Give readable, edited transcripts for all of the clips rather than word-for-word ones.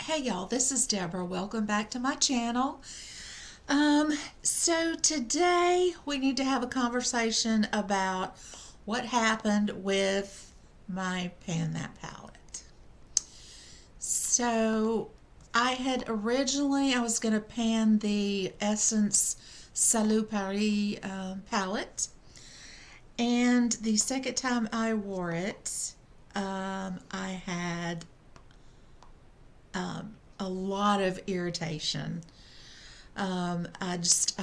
Hey y'all, this is Deborah. Welcome back to my channel. So today we need to have a conversation about what happened with my Pan That palette. So I was going to pan the Essence Salut Paris palette, and the second time I wore it, I had a lot of irritation. I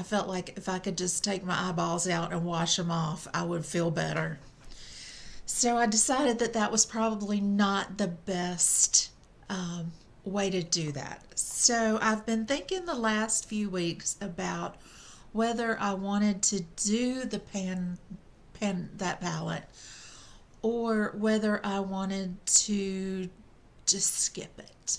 felt like if I could just take my eyeballs out and wash them off, I would feel better. So I decided that that was probably not the best way to do that. So I've been thinking the last few weeks about whether I wanted to do the pan that palette or whether I wanted to just skip it.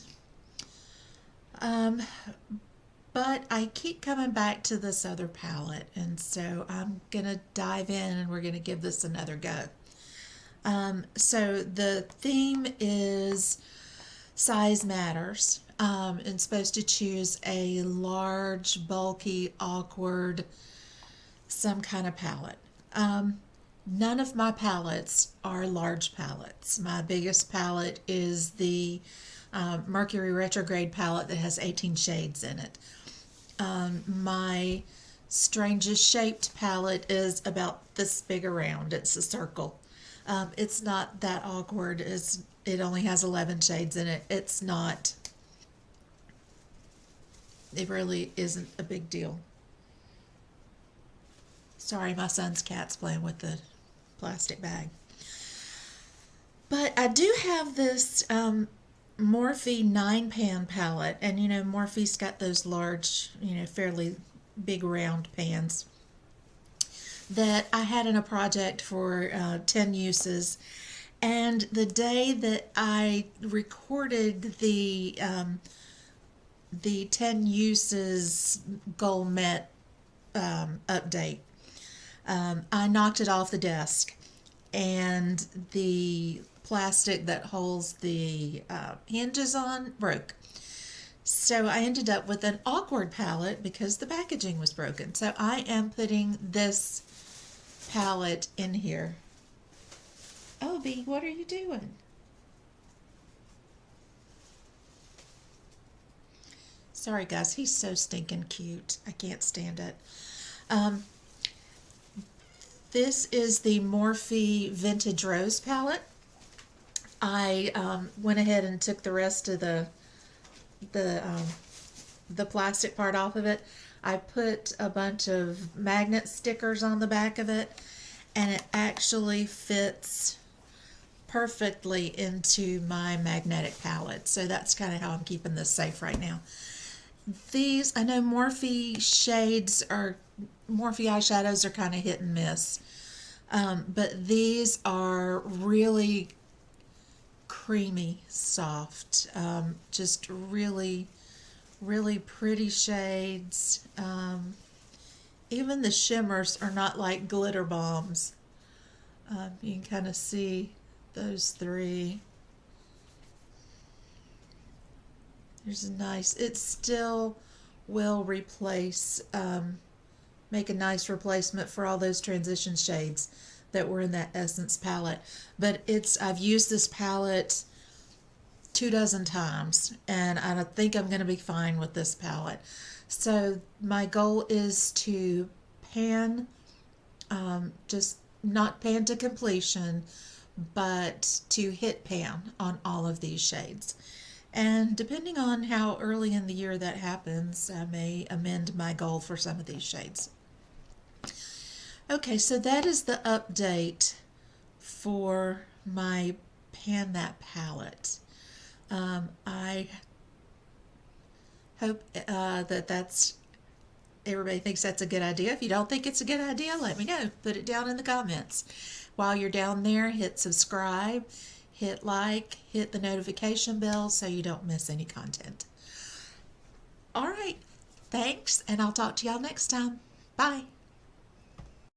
But I keep coming back to this other palette, and so I'm gonna dive in and we're gonna give this another go. So the theme is size matters, and supposed to choose a large, bulky, awkward, some kind of palette. None of my palettes are large palettes. My biggest palette is the Mercury Retrograde palette that has 18 shades in it. My strangest shaped palette is about this big around. It's a circle. It's not that awkward. It only has 11 shades in it. It really isn't a big deal. Sorry, my son's cat's playing with the plastic bag. But I do have this Morphe 9-pan palette, and Morphe's got those large, fairly big round pans that I had in a project for 10 uses. And the day that I recorded the 10 uses goal met update, I knocked it off the desk, and the plastic that holds the hinges on broke. So I ended up with an awkward palette because the packaging was broken. So I am putting this palette in here. Obi, what are you doing? Sorry guys, he's so stinking cute. I can't stand it. This is the Morphe Vintage Rose palette. I went ahead and took the rest of the plastic part off of it. I put a bunch of magnet stickers on the back of it, and it actually fits perfectly into my magnetic palette. So that's kind of how I'm keeping this safe right now. I know Morphe eyeshadows are kind of hit and miss. But these are really creamy soft, just really pretty shades. Even the shimmers are not like glitter bombs. You can kind of see those three. There's a nice, it still will replace, make a nice replacement for all those transition shades that were in that Essence palette. But I've used this palette 24 times, and I think I'm going to be fine with this palette. So my goal is to pan, just not pan to completion, but to hit pan on all of these shades. And depending on how early in the year that happens, I may amend my goal for some of these shades. Okay, so that is the update for my Pan That palette. I hope that everybody thinks that's a good idea. If you don't think it's a good idea, let me know. Put it down in the comments. While you're down there, hit subscribe, hit like, hit the notification bell so you don't miss any content. All right, thanks, and I'll talk to y'all next time. Bye.